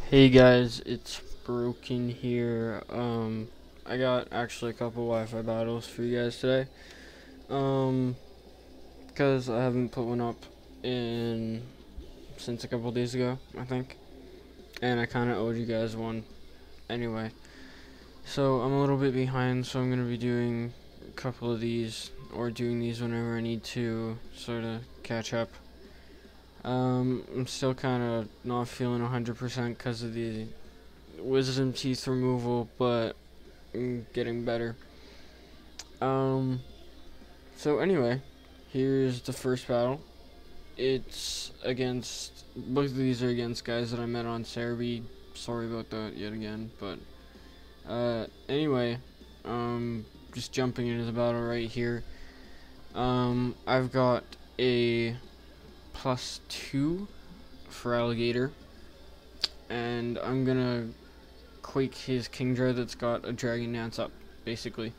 Hey guys, it's Broken here. I got actually a couple Wi-Fi battles for you guys today. Because I haven't put one up in since a couple days ago, I think, and I kind of owed you guys one anyway. So I'm a little bit behind, so I'm gonna be doing a couple of these or doing these whenever I need to sort of catch up. I'm still kind of not feeling 100% because of the wisdom teeth removal, but getting better. So anyway, here's the first battle. It's against, both of these are against guys that I met on Cerebi. Sorry about that yet again, but anyway, just jumping into the battle right here. I've got a +2 for Alligator, and I'm gonna Quake his Kingdra that's got a Dragon Dance up, basically.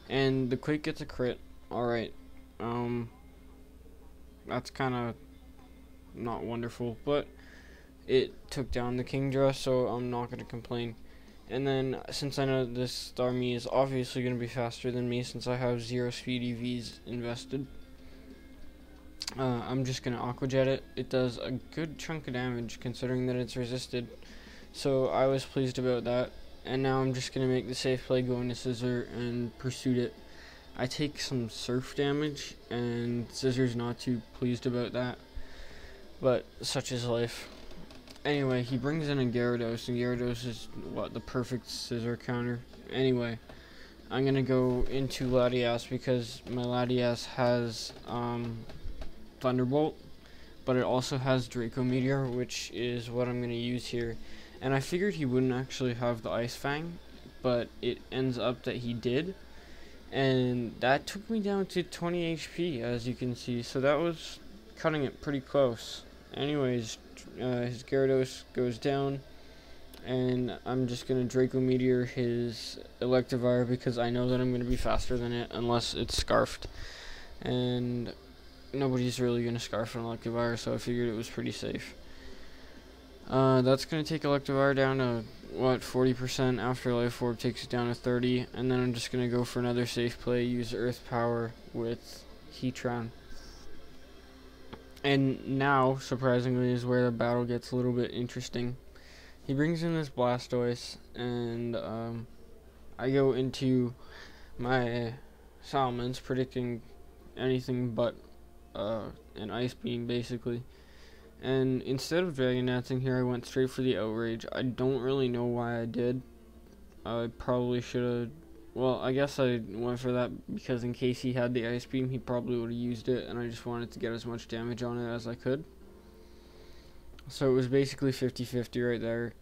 And the Quake gets a crit. Alright. That's kind of not wonderful, but it took down the Kingdra, so I'm not going to complain. And then, since I know this army is obviously going to be faster than me, since I have 0 speed EVs invested, I'm just going to Aqua Jet it. It does a good chunk of damage, considering that it's resisted. So I was pleased about that, and now I'm just going to make the safe play, go into Scissor and Pursuit it. I take some surf damage, and Scissor's not too pleased about that, but such is life. Anyway, he brings in a Gyarados, and Gyarados is, the perfect Scissor counter. Anyway, I'm going to go into Latias because my Latias has Thunderbolt, but it also has Draco Meteor, which is what I'm going to use here. And I figured he wouldn't actually have the Ice Fang, but it ends up that he did. And that took me down to 20 HP, as you can see. So that was cutting it pretty close. Anyways, his Gyarados goes down. And I'm just going to Draco Meteor his Electivire because I know that I'm going to be faster than it unless it's Scarfed. And nobody's really going to Scarf an Electivire, so I figured it was pretty safe. That's going to take Electivire down to, 40%. After Life Orb takes it down to 30. And then I'm just going to go for another safe play, use Earth Power with Heatran. And now, surprisingly, is where the battle gets a little bit interesting. He brings in this Blastoise, and I go into my Salamence, predicting anything but an Ice Beam, basically. And instead of Dragon Dancing here, I went straight for the Outrage. I don't really know why I did. I probably should have... Well, I guess I went for that because in case he had the Ice Beam, he probably would have used it, and I just wanted to get as much damage on it as I could. So it was basically 50-50 right there.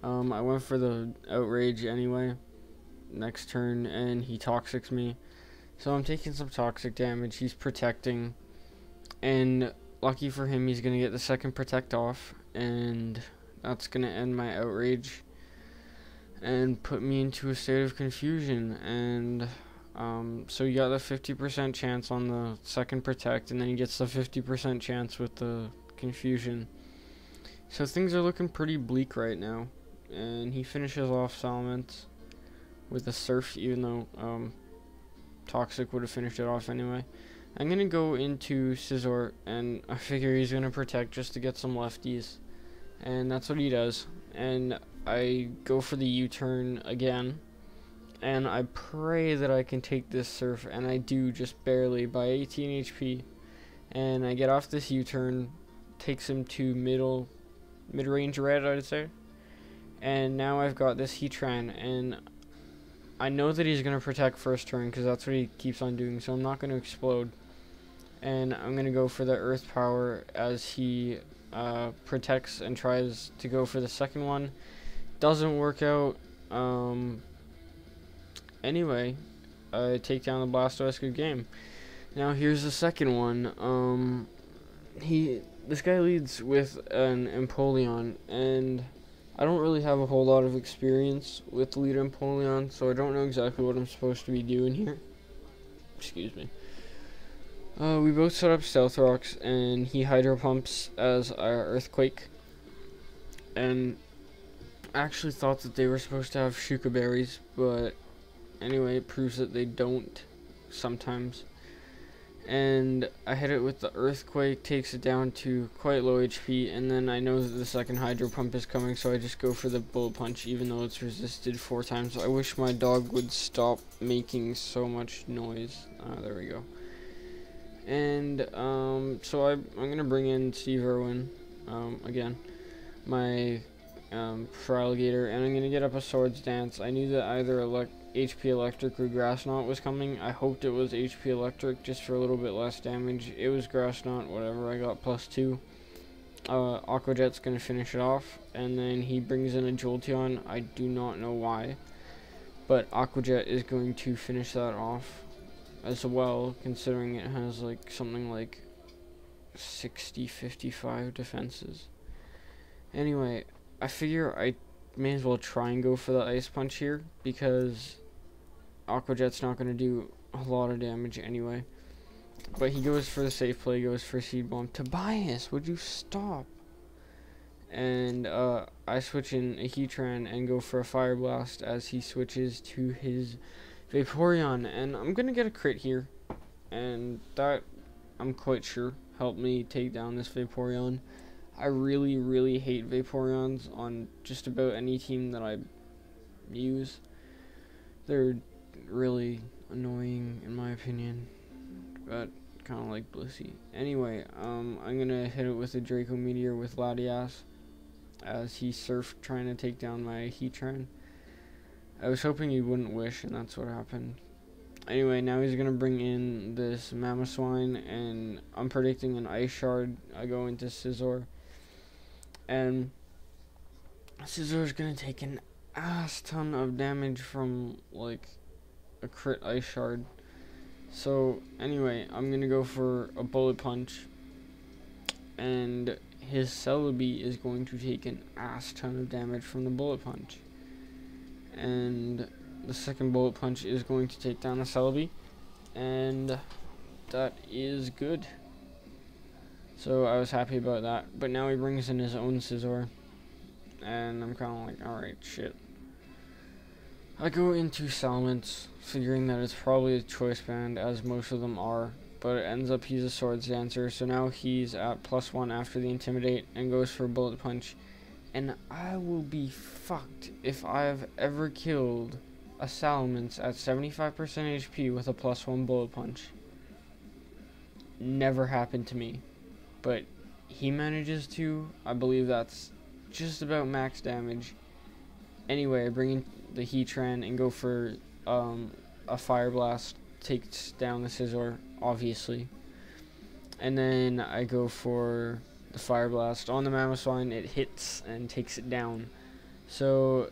I went for the Outrage anyway, next turn, and he Toxics me. So I'm taking some Toxic damage. He's protecting, and lucky for him, he's going to get the second Protect off, and that's going to end my Outrage and put me into a state of confusion. And so you got the 50% chance on the second Protect, and then he gets the 50% chance with the Confusion. So things are looking pretty bleak right now, and he finishes off Salamence with a Surf, even though Toxic would have finished it off anyway. I'm going to go into Scizor, and I figure he's going to Protect just to get some lefties, and that's what he does. And I go for the U-turn again, and I pray that I can take this Surf, and I do, just barely, by 18 HP. And I get off this U-turn, takes him to mid-range red, I'd say. And now I've got this Heatran, and I know that he's going to Protect first turn, because that's what he keeps on doing, so I'm not going to Explode. And I'm going to go for the Earth Power as he protects and tries to go for the second one. Doesn't work out. Anyway, I take down the Blastoise. Good game. Now here's the second one. This guy leads with an Empoleon, and I don't really have a whole lot of experience with lead Empoleon, so I don't know exactly what I'm supposed to be doing here. Excuse me. We both set up Stealth Rocks, and he Hydro Pumps as our Earthquake. And actually thought that they were supposed to have shuka berries, but anyway, it proves that they don't sometimes. And I hit it with the earthquake, takes it down to quite low HP, and then I know that the second hydro pump is coming, so I just go for the bullet punch even though it's resisted 4 times. I wish my dog would stop making so much noise. There we go. And so I'm gonna bring in Steve Irwin again, my for alligator, and I'm gonna get up a Swords Dance. I knew that either HP Electric or Grass Knot was coming. I hoped it was HP Electric just for a little bit less damage. It was Grass Knot, whatever. I got +2. Aqua Jet's gonna finish it off, and then he brings in a Jolteon. I do not know why, but Aqua Jet is going to finish that off as well, considering it has like something like 55 defenses. Anyway, I figure I may as well try and go for the Ice Punch here, because Aqua Jet's not going to do a lot of damage anyway. But he goes for the safe play, goes for Seed Bomb. Tobias, would you stop? And I switch in a Heatran and go for a Fire Blast as he switches to his Vaporeon. And I'm going to get a crit here, and that, I'm quite sure, helped me take down this Vaporeon. I really hate Vaporeons on just about any team that I use. They're really annoying in my opinion, but kind of like Blissey. Anyway, I'm gonna hit it with a Draco Meteor with Latias as he surfed trying to take down my Heatran. I was hoping he wouldn't wish, and that's what happened. Anyway, now he's gonna bring in this Mamoswine, and I'm predicting an Ice Shard. I go into Scizor, and Scizor's gonna take an ass ton of damage from like a crit Ice Shard. So anyway, I'm gonna go for a Bullet Punch, and his Celebi is going to take an ass ton of damage from the Bullet Punch, and the second Bullet Punch is going to take down the Celebi, and that is good. So I was happy about that. But now he brings in his own Scizor, and I'm kind of like, alright, shit. I go into Salamence, figuring that it's probably a Choice Band, as most of them are, but it ends up he's a Swords Dancer, so now he's at +1 after the Intimidate, and goes for a Bullet Punch. And I will be fucked if I've ever killed a Salamence at 75% HP with a +1 Bullet Punch. Never happened to me. But he manages to. I believe that's just about max damage. Anyway, I bring in the Heatran and go for a Fire Blast. Takes down the Scizor, obviously. And then I go for the Fire Blast on the Mamoswine. It hits and takes it down. So,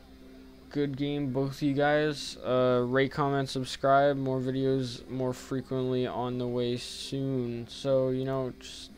good game, both of you guys. Rate, comment, subscribe. More videos more frequently on the way soon. So, you know, just